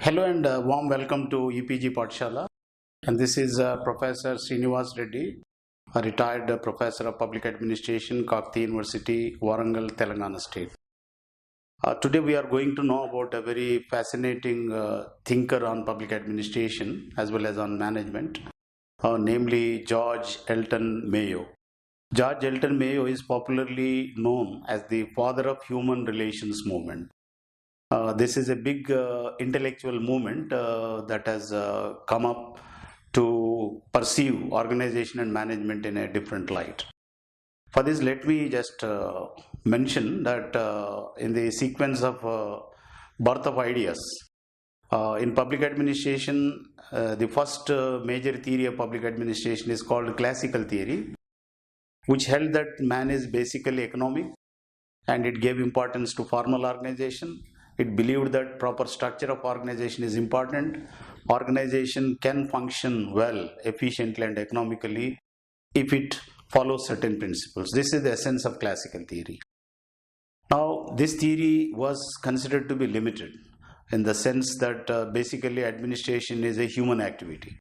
Hello and warm welcome to EPG Pathshala. And this is Professor Srinivas Reddy, a retired professor of public administration, Kakti University, Warangal, Telangana State. Today we are going to know about a very fascinating thinker on public administration as well as on management, namely George Elton Mayo. George Elton Mayo is popularly known as the father of human relations movement. This is a big intellectual movement that has come up to perceive organization and management in a different light. For this, let me just mention that in the sequence of birth of ideas, in public administration, the first major theory of public administration is called classical theory, which held that man is basically economic and it gave importance to formal organization. It believed that proper structure of organization is important. Organization can function well, efficiently and economically if it follows certain principles. This is the essence of classical theory. Now, this theory was considered to be limited in the sense that basically administration is a human activity.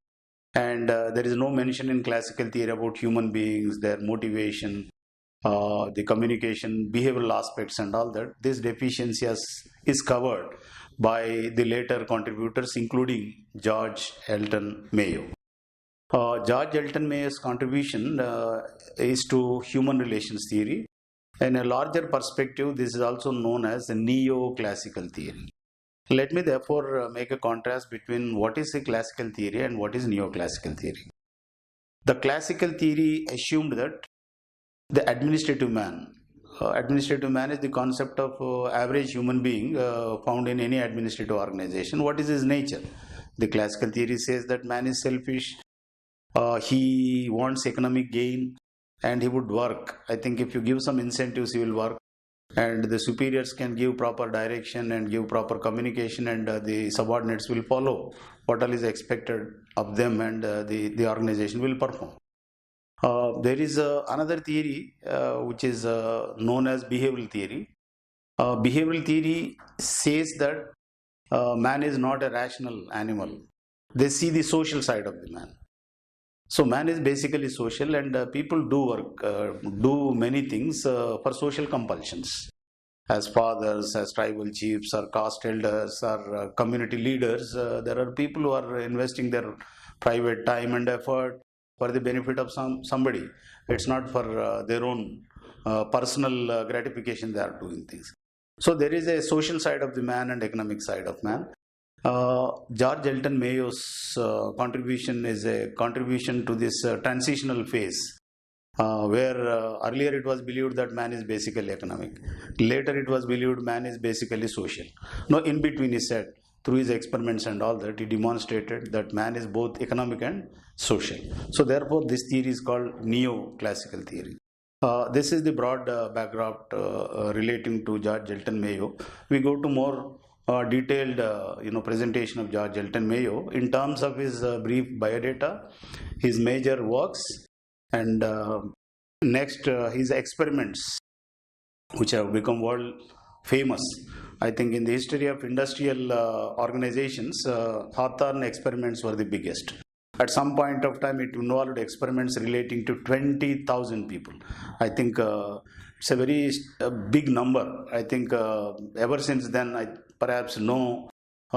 And there is no mention in classical theory about human beings, their motivation, the communication, behavioral aspects and all that. This deficiency is covered by the later contributors, including George Elton Mayo. George Elton Mayo's contribution is to human relations theory. In a larger perspective, this is also known as the neoclassical theory. Let me therefore make a contrast between what is a classical theory and what is neoclassical theory. The classical theory assumed that the administrative man is the concept of average human being found in any administrative organization. What is his nature? The classical theory says that man is selfish, he wants economic gain and he would work. I think if you give some incentives, he will work, and the superiors can give proper direction and give proper communication, and the subordinates will follow what all is expected of them, and the organization will perform. There is another theory which is known as behavioral theory. Behavioral theory says that man is not a rational animal. They see the social side of the man. So man is basically social, and people do work, do many things for social compulsions. As fathers, as tribal chiefs, or caste elders, or community leaders, there are people who are investing their private time and effort for the benefit of somebody. It's not for their own personal gratification they are doing things. So there is a social side of the man and economic side of man. George Elton Mayo's contribution is a contribution to this transitional phase where earlier it was believed that man is basically economic. Later it was believed man is basically social. No, in between he said, through his experiments and all that, he demonstrated that man is both economic and social. So therefore this theory is called neoclassical theory. This is the broad background relating to George Elton Mayo. We go to more detailed presentation of George Elton Mayo in terms of his brief biodata, his major works, and next his experiments which have become world famous. I think in the history of industrial organizations, Hawthorne experiments were the biggest. At some point of time, it involved experiments relating to 20,000 people. I think it's a very big number. I think ever since then, perhaps no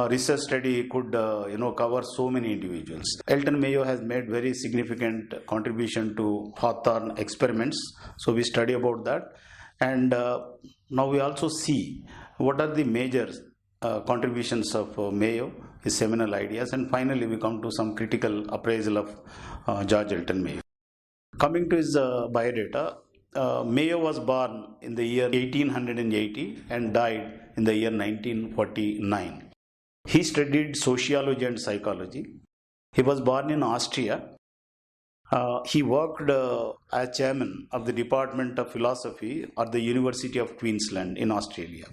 research study could cover so many individuals. Elton Mayo has made very significant contribution to Hawthorne experiments. So we study about that. And now we also see what are the major contributions of Mayo, his seminal ideas, and finally we come to some critical appraisal of George Elton Mayo. Coming to his biodata, Mayo was born in the year 1880 and died in the year 1949. He studied sociology and psychology. He was born in Austria. He worked as chairman of the Department of Philosophy at the University of Queensland in Australia.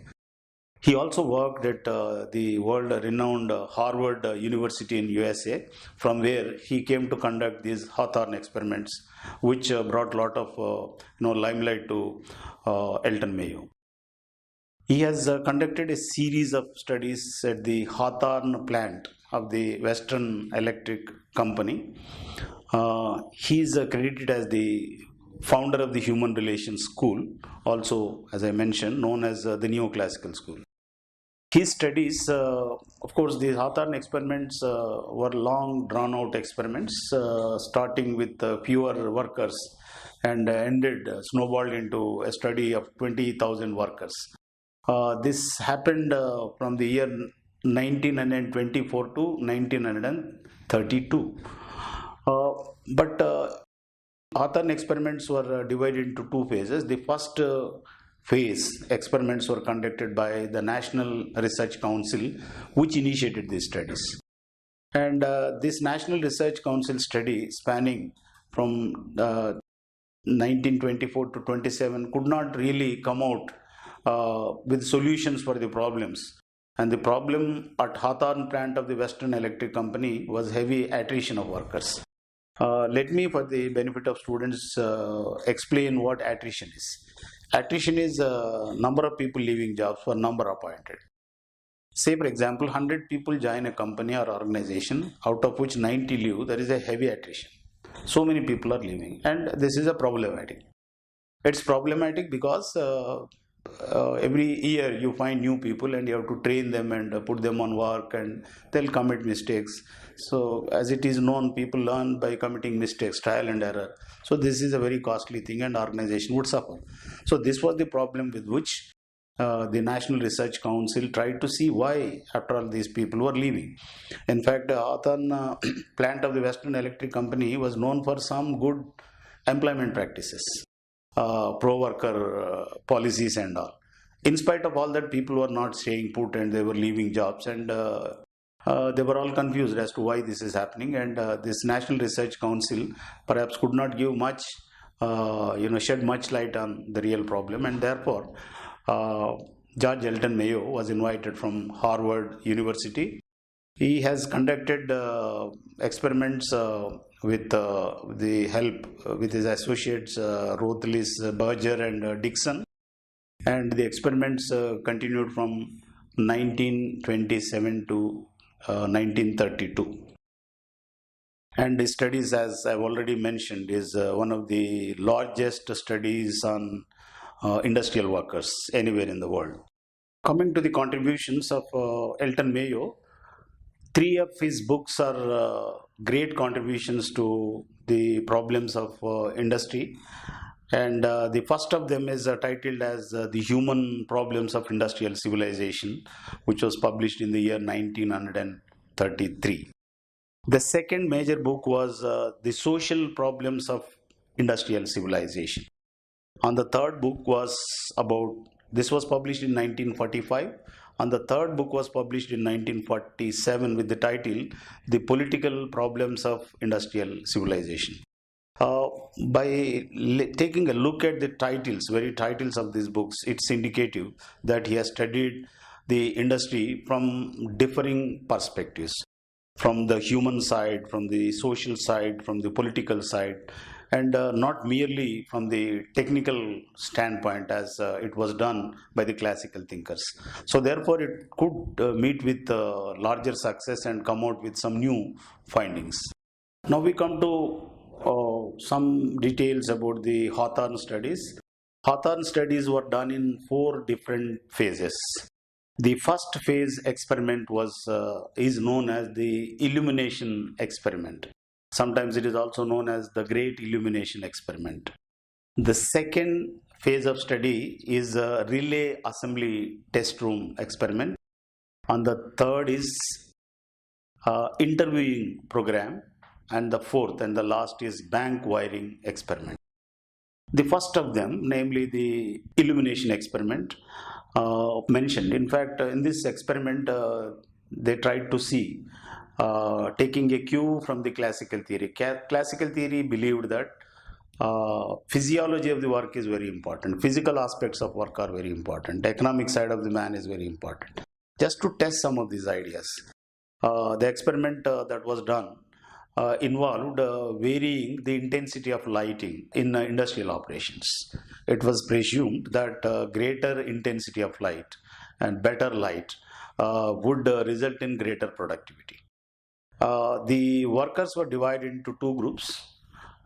He also worked at the world-renowned Harvard University in USA, from where he came to conduct these Hawthorne experiments, which brought a lot of limelight to Elton Mayo. He has conducted a series of studies at the Hawthorne plant of the Western Electric Company. He is credited as the founder of the Human Relations School, also, as I mentioned, known as the Neoclassical School. His studies, of course, the Hawthorne experiments were long drawn out experiments, starting with fewer workers and snowballed into a study of 20,000 workers. This happened from the year 1924 to 1932. But Hawthorne experiments were divided into two phases. The first phase experiments were conducted by the National Research Council, which initiated these studies. And this National Research Council study, spanning from 1924 to 27, could not really come out with solutions for the problems. And the problem at Hawthorne plant of the Western Electric Company was heavy attrition of workers. Let me, for the benefit of students, explain what attrition is. Attrition is number of people leaving jobs for number appointed. Say, for example, 100 people join a company or organization, out of which 90 leave. There is a heavy attrition. So many people are leaving, and this is a problematic. It's problematic because every year you find new people and you have to train them and put them on work, and they'll commit mistakes. So as it is known, people learn by committing mistakes, trial and error. So this is a very costly thing and organization would suffer. So this was the problem with which the National Research Council tried to see why after all these people were leaving. In fact, the Hawthorne plant of the Western Electric Company was known for some good employment practices, pro-worker policies and all. In spite of all that, people were not staying put and they were leaving jobs, and they were all confused as to why this is happening. And this National Research Council perhaps could not give much, shed much light on the real problem, and therefore George Elton Mayo was invited from Harvard University. He has conducted experiments with the help with his associates Rothlis, Berger and Dixon, and the experiments continued from 1927 to 1932. And the studies, as I've already mentioned, is one of the largest studies on industrial workers anywhere in the world. Coming to the contributions of Elton Mayo, 3 of his books are great contributions to the problems of industry. And the first of them is titled as The Human Problems of Industrial Civilization, which was published in the year 1933. The second major book was The Social Problems of Industrial Civilization. And the third book was this was published in 1945. And the third book was published in 1947 with the title The Political Problems of Industrial Civilization. By taking a look at the very titles of these books, it's indicative that he has studied the industry from differing perspectives, from the human side, from the social side, from the political side, and not merely from the technical standpoint as it was done by the classical thinkers. So therefore it could meet with larger success and come out with some new findings. Now we come to some details about the Hawthorne studies. Hawthorne studies were done in 4 different phases. The first phase experiment is known as the illumination experiment. Sometimes it is also known as the Great Illumination Experiment. The second phase of study is a relay assembly test room experiment. And the third is interviewing program. And the fourth and the last is bank wiring experiment. The first of them, namely the illumination experiment, mentioned. In fact, in this experiment, they tried to see, taking a cue from the classical theory. Classical theory believed that physiology of the work is very important. Physical aspects of work are very important. The economic side of the man is very important. Just to test some of these ideas, the experiment that was done involved varying the intensity of lighting in industrial operations. It was presumed that greater intensity of light and better light would result in greater productivity. The workers were divided into two groups.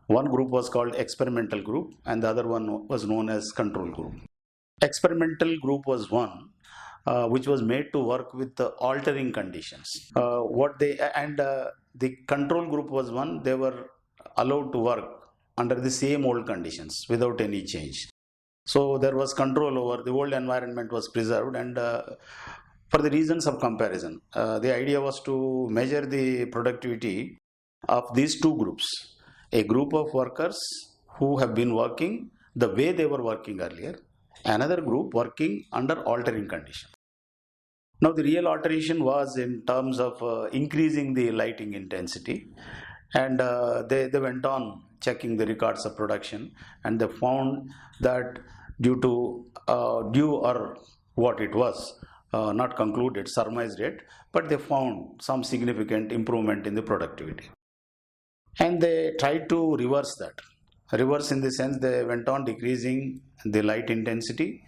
One group was called experimental group and the other one was known as control group. Experimental group was one which was made to work with the altering conditions. The control group was one, they were allowed to work under the same old conditions without any change. So there was control over the old environment was preserved, and for the reasons of comparison, the idea was to measure the productivity of these two groups. A group of workers who have been working the way they were working earlier, another group working under altering conditions. Now the real alteration was in terms of increasing the lighting intensity, and they went on checking the records of production, and they found that due or what it was, not concluded, surmised it, but they found some significant improvement in the productivity. And they tried to reverse that. Reverse in the sense they went on decreasing the light intensity,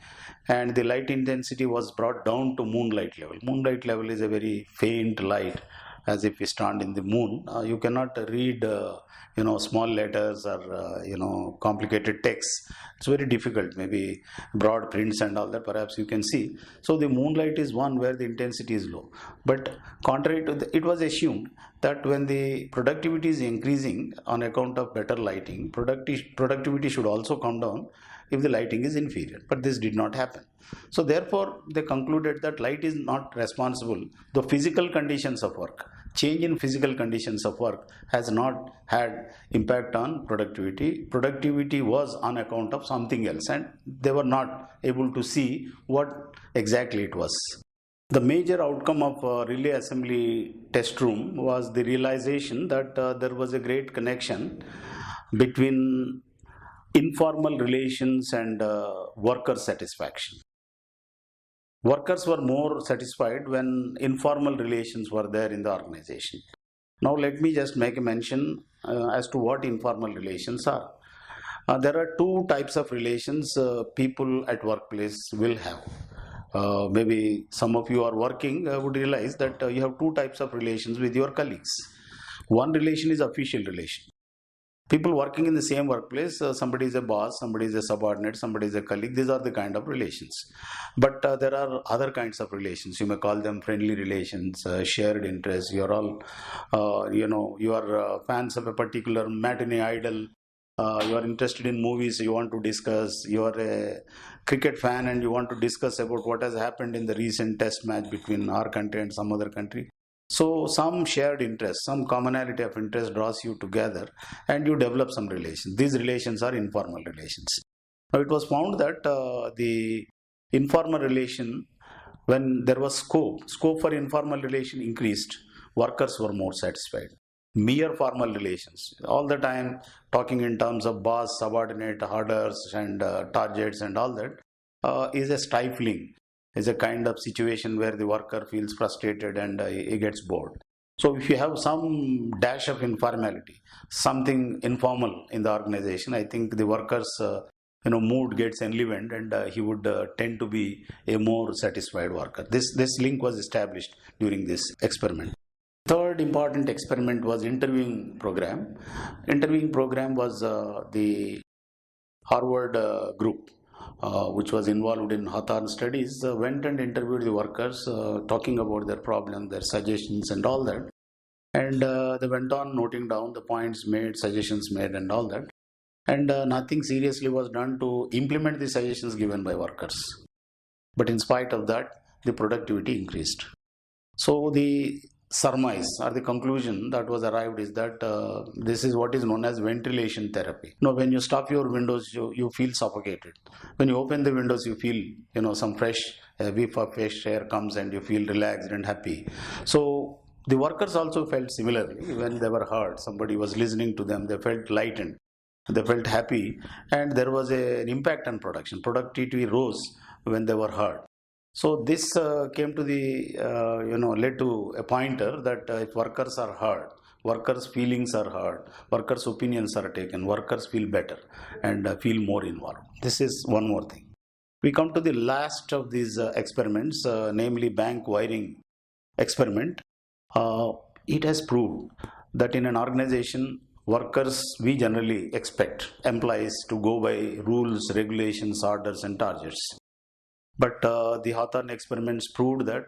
and the light intensity was brought down to moonlight level. Moonlight level is a very faint light, as if we stand in the moon. You cannot read small letters or complicated text. It's very difficult, maybe broad prints and all that perhaps you can see. So the moonlight is one where the intensity is low, but contrary to it was assumed that when the productivity is increasing on account of better lighting, productivity should also come down if the lighting is inferior, but this did not happen. So therefore they concluded that light is not responsible. The physical conditions of work, change in physical conditions of work has not had impact on productivity. Productivity was on account of something else, and they were not able to see what exactly it was. The major outcome of relay assembly test room was the realization that there was a great connection between informal relations and worker satisfaction. Workers were more satisfied when informal relations were there in the organization. Now let me just make a mention as to what informal relations are. There are two types of relations people at workplace will have. Maybe some of you are working would realize that you have two types of relations with your colleagues. One relation is official relation. People working in the same workplace, somebody is a boss, somebody is a subordinate, somebody is a colleague. These are the kind of relations. But there are other kinds of relations. You may call them friendly relations, shared interests. You are all, you are fans of a particular matinee idol. You are interested in movies, you want to discuss. You are a cricket fan and you want to discuss about what has happened in the recent test match between our country and some other country. So some shared interest, some commonality of interest draws you together and you develop some relations. These relations are informal relations. Now it was found that the informal relation, when there was scope for informal relation increased, workers were more satisfied. Mere formal relations, all the time talking in terms of boss, subordinate, orders and targets and all that is a stifling, is a kind of situation where the worker feels frustrated and he gets bored. So if you have some dash of informality, something informal in the organization, I think the worker's mood gets enlivened and he would tend to be a more satisfied worker. This link was established during this experiment. Third important experiment was interviewing program. Interviewing program was the Harvard group which was involved in Hawthorne studies went and interviewed the workers talking about their problem, their suggestions and all that. And they went on noting down the points made, suggestions made and all that. And nothing seriously was done to implement the suggestions given by workers. But in spite of that, the productivity increased. So the surmise or the conclusion that was arrived is that this is what is known as ventilation therapy. When you stop your windows, you feel suffocated. When you open the windows, you feel some fresh whiff of fresh air comes and you feel relaxed and happy. So the workers also felt similarly when they were heard. Somebody was listening to them. They felt lightened. They felt happy, and there was an impact on production. Productivity rose when they were heard. So this came to the led to a pointer that if workers are heard, workers' feelings are heard, workers' opinions are taken, workers feel better and feel more involved. This is one more thing. We come to the last of these experiments, namely bank wiring experiment. It has proved that in an organization, workers, we generally expect employees to go by rules, regulations, orders, and targets. But the Hawthorne experiments proved that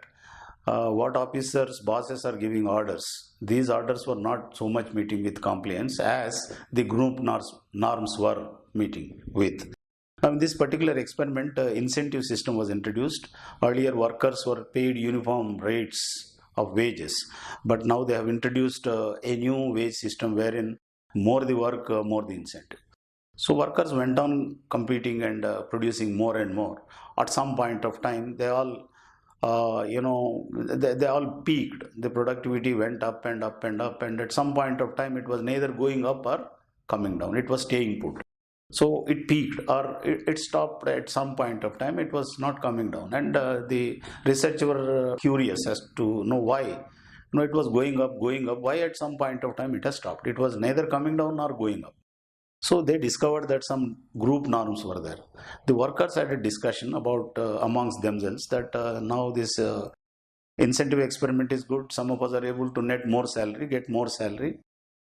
what officers, bosses are giving orders, these orders were not so much meeting with compliance as the group norms were meeting with. Now, in this particular experiment, incentive system was introduced. Earlier, workers were paid uniform rates of wages, but now they have introduced a new wage system wherein more the work, more the incentive. So workers went on competing and producing more and more. At some point of time, they all, they all peaked. The productivity went up and up and up, and at some point of time, it was neither going up or coming down. It was staying put. So it peaked or it stopped at some point of time. It was not coming down, and the researchers were curious as to know why. It was going up, going up. Why at some point of time it has stopped? It was neither coming down nor going up. So they discovered that some group norms were there. The workers had a discussion about amongst themselves that now this incentive experiment is good. Some of us are able to net more salary, get more salary.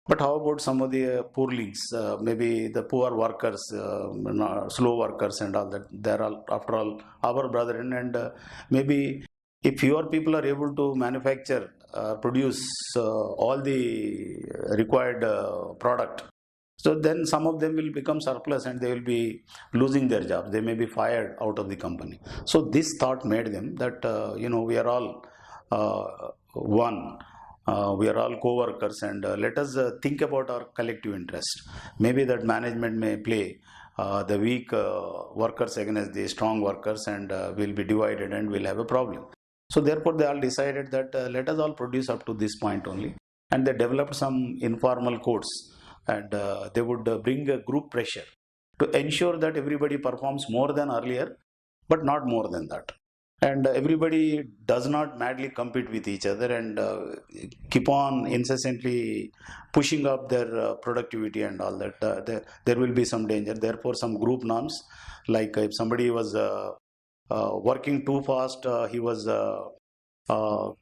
But how about some of the poorlings, maybe the poor workers, slow workers and all that? They're all, after all, our brethren, and maybe if fewer people are able to manufacture, produce all the required product, so then some of them will become surplus and they will be losing their jobs. They may be fired out of the company. So this thought made them that, we are all one. We are all co-workers, and let us think about our collective interest. Maybe that management may play the weak workers against the strong workers, and will be divided and will have a problem. So therefore they all decided that let us all produce up to this point only, and they developed some informal codes, and they would bring a group pressure to ensure that everybody performs more than earlier, but not more than that. And everybody does not madly compete with each other and keep on incessantly pushing up their productivity and all that. There will be some danger. Therefore, some group norms, like if somebody was working too fast, he was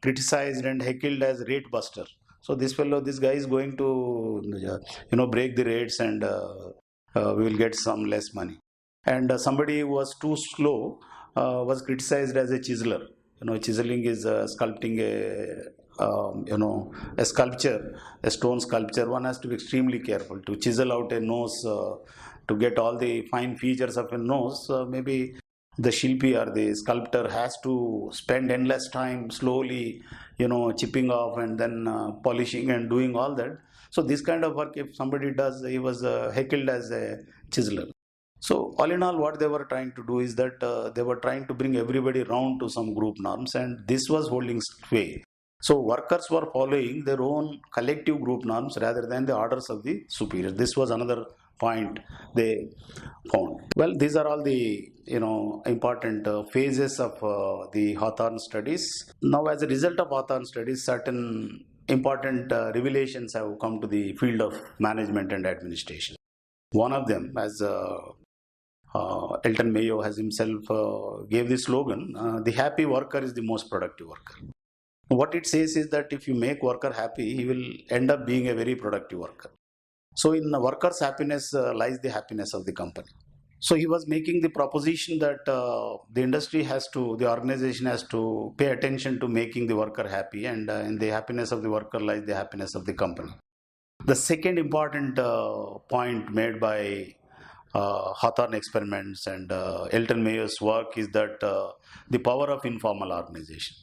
criticized and heckled as rate buster. So this guy is going to, break the rates, and we will get some less money. And somebody who was too slow was criticized as a chiseler. Chiseling is sculpting a sculpture, a stone sculpture. One has to be extremely careful to chisel out a nose, to get all the fine features of a nose. Maybe the shilpi or the sculptor has to spend endless time slowly, chipping off and then polishing and doing all that. So this kind of work, if somebody does, he was heckled as a chiseler. So all in all, what they were trying to do is that they were trying to bring everybody round to some group norms, and this was holding sway. So workers were following their own collective group norms rather than the orders of the superior. This was another point they found. Well, these are all the important phases of the Hawthorne studies. Now, as a result of Hawthorne studies, certain important revelations have come to the field of management and administration. One of them, as Elton Mayo has himself gave the slogan, the happy worker is the most productive worker. What it says is that if you make worker happy, he will end up being a very productive worker. So in the worker's happiness lies the happiness of the company. So he was making the proposition that the organization has to pay attention to making the worker happy, and in the happiness of the worker lies the happiness of the company. The second important point made by Hawthorne experiments and Elton Mayo's work is that the power of informal organization.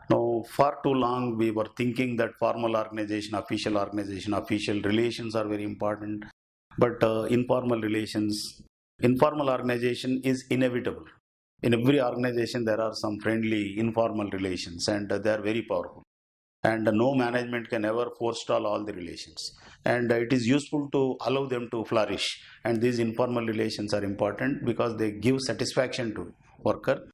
Now, far too long we were thinking that formal organization, official relations are very important, but informal organization is inevitable. In every organization there are some friendly informal relations, and they are very powerful. And no management can ever forestall all the relations. And it is useful to allow them to flourish. And these informal relations are important because they give satisfaction to worker,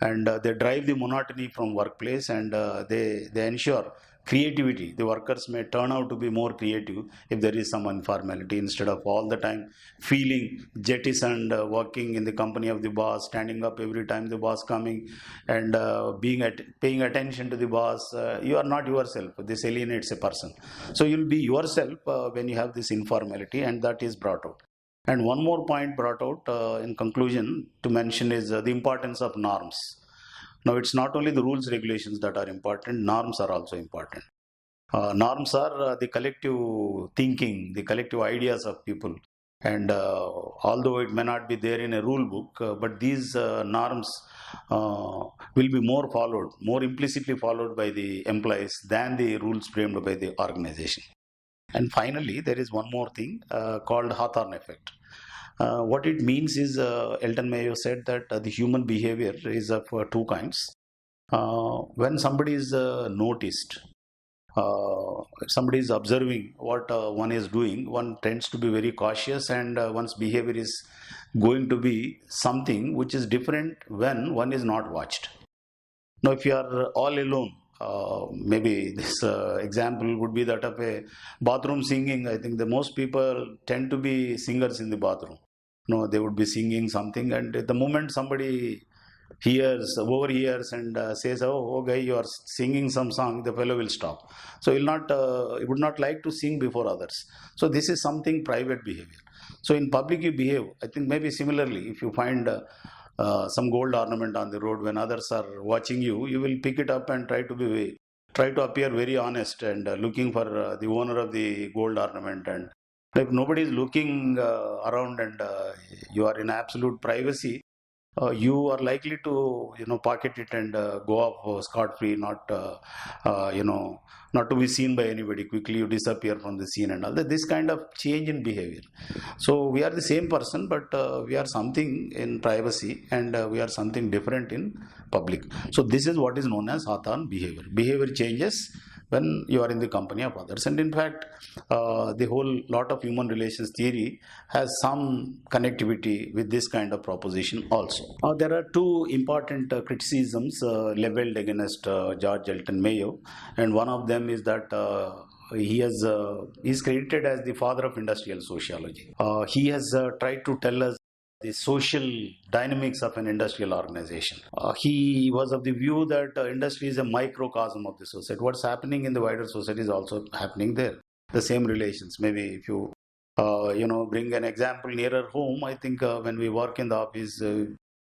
and they drive the monotony from workplace, and they ensure creativity. The workers may turn out to be more creative if there is some informality, instead of all the time feeling jettisoned, working in the company of the boss, standing up every time the boss coming, and paying attention to the boss. You are not yourself. This alienates a person. So you'll be yourself when you have this informality, and that is brought out. And one more point brought out in conclusion to mention is the importance of norms. Now, it's not only the rules, regulations that are important, norms are also important. Norms are the collective thinking, the collective ideas of people. And although it may not be there in a rule book, but these norms will be more followed, more implicitly followed by the employees than the rules framed by the organization. And finally, there is one more thing called Hawthorne effect. What it means is, Elton Mayo said that the human behavior is of two kinds. When somebody is noticed, somebody is observing what one is doing, one tends to be very cautious, and one's behavior is going to be something which is different when one is not watched. Now, if you are all alone, maybe this example would be that of a bathroom singing. I think the most people tend to be singers in the bathroom. No, they would be singing something, and the moment somebody overhears and says, "Oh, guy, you are singing some song," the fellow will stop. So he would not like to sing before others. So this is something private behavior. So in public you behave. I think maybe similarly, if you find some gold ornament on the road when others are watching you, you will pick it up and try to appear very honest and looking for the owner of the gold ornament. And if nobody is looking around and you are in absolute privacy, you are likely to pocket it and go off scot free, not to be seen by anybody. Quickly you disappear from the scene and all that. This kind of change in behavior. So we are the same person, but we are something in privacy, and we are something different in public. So this is what is known as Hawthorne behavior. Behavior changes when you are in the company of others. And in fact, the whole lot of human relations theory has some connectivity with this kind of proposition also. There are two important criticisms leveled against George Elton Mayo, and one of them is that he is credited as the father of industrial sociology. He has tried to tell us the social dynamics of an industrial organization. He was of the view that industry is a microcosm of the society. What's happening in the wider society is also happening there. The same relations. Maybe if you bring an example nearer home, I think when we work in the office,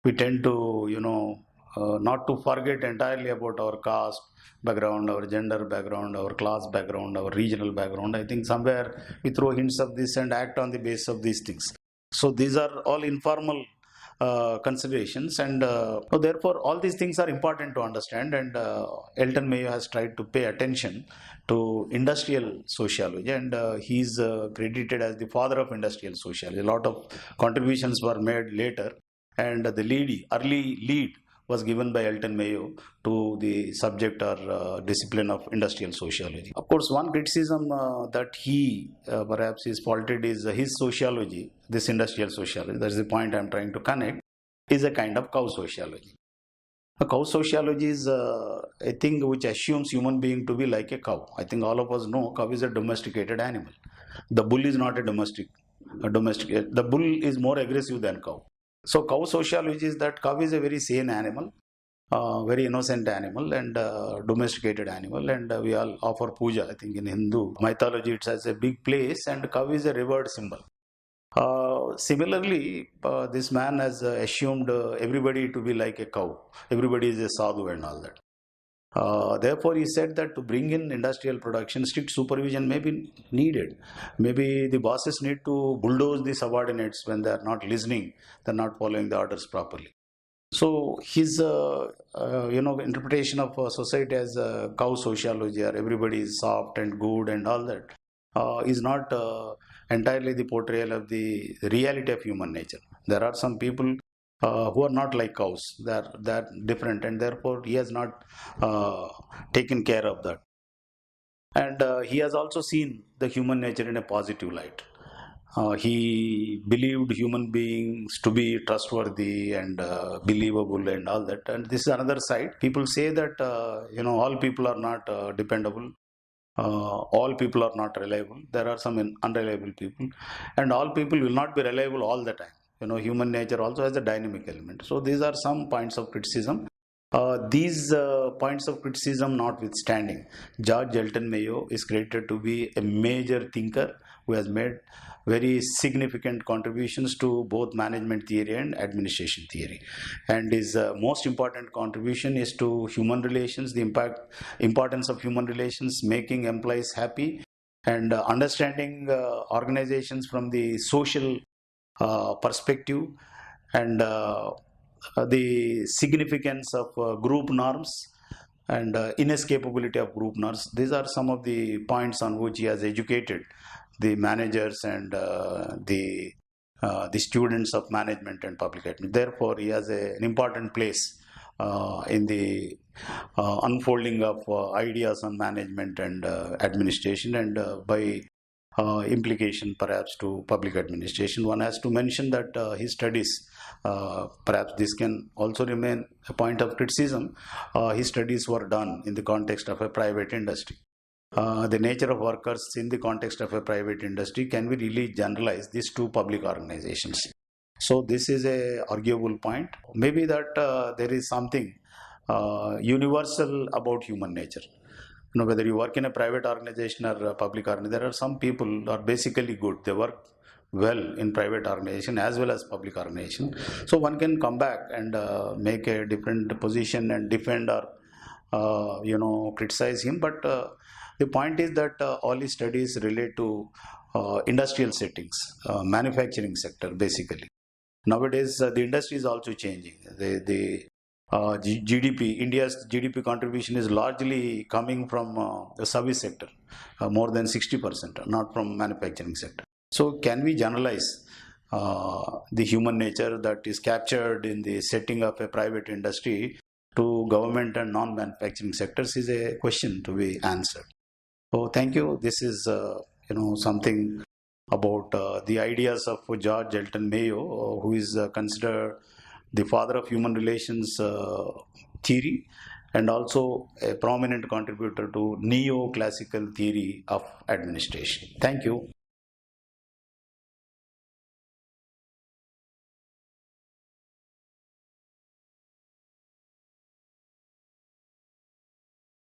we tend to not to forget entirely about our caste background, our gender background, our class background, our regional background. I think somewhere we throw hints of this and act on the basis of these things. So these are all informal considerations, and therefore all these things are important to understand. And Elton Mayo has tried to pay attention to industrial sociology, and he is credited as the father of industrial sociology. A lot of contributions were made later, and the early lead was given by Elton Mayo to the subject or discipline of industrial sociology. Of course, one criticism that he perhaps is faulted is his sociology, this industrial sociology, that's the point I'm trying to connect, is a kind of cow sociology. A cow sociology is a thing which assumes human being to be like a cow. I think all of us know cow is a domesticated animal. The bull is not a domestic. The bull is more aggressive than cow. So cow sociology is that cow is a very sane animal, very innocent animal, and domesticated animal, and we all offer puja. I think in Hindu mythology it has a big place, and cow is a revered symbol. Similarly, this man has assumed everybody to be like a cow. Everybody is a sadhu and all that. Therefore, he said that to bring in industrial production, strict supervision may be needed. Maybe the bosses need to bulldoze the subordinates when they are not listening, they are not following the orders properly. So his interpretation of society as cow sociology, or everybody is soft and good and all that, is not entirely the portrayal of the reality of human nature. There are some people who are not like cows. They're different, and therefore he has not taken care of that. And he has also seen the human nature in a positive light. He believed human beings to be trustworthy and believable and all that. And this is another side. People say that all people are not dependable. All people are not reliable. There are some unreliable people, and all people will not be reliable all the time. Human nature also has a dynamic element. So these are some points of criticism. These points of criticism notwithstanding, George Elton Mayo is credited to be a major thinker who has made very significant contributions to both management theory and administration theory. And his most important contribution is to human relations, the importance of human relations, making employees happy, and understanding organizations from the social perspective, and the significance of group norms, and inescapability of group norms. These are some of the points on which he has educated the managers and the students of management and public admin. Therefore, he has an important place in the unfolding of ideas on management and administration, and by implication perhaps to public administration. One has to mention that his studies, perhaps this can also remain a point of criticism, his studies were done in the context of a private industry. The nature of workers in the context of a private industry, can we really generalize these two public organizations? So this is a arguable point. Maybe that there is something universal about human nature. Whether you work in a private organization or a public organization, there are some people who are basically good. They work well in private organization as well as public organization. So one can come back and make a different position and defend or criticize him. But the point is that all his studies relate to industrial settings, manufacturing sector basically. Nowadays, the industry is also changing. The GDP, India's GDP contribution is largely coming from the service sector, more than 60%, not from manufacturing sector. So can we generalize the human nature that is captured in the setting of a private industry to government and non-manufacturing sectors is a question to be answered. So thank you. This is something about the ideas of George Elton Mayo, who is considered the father of human relations theory, and also a prominent contributor to neoclassical theory of administration. Thank you.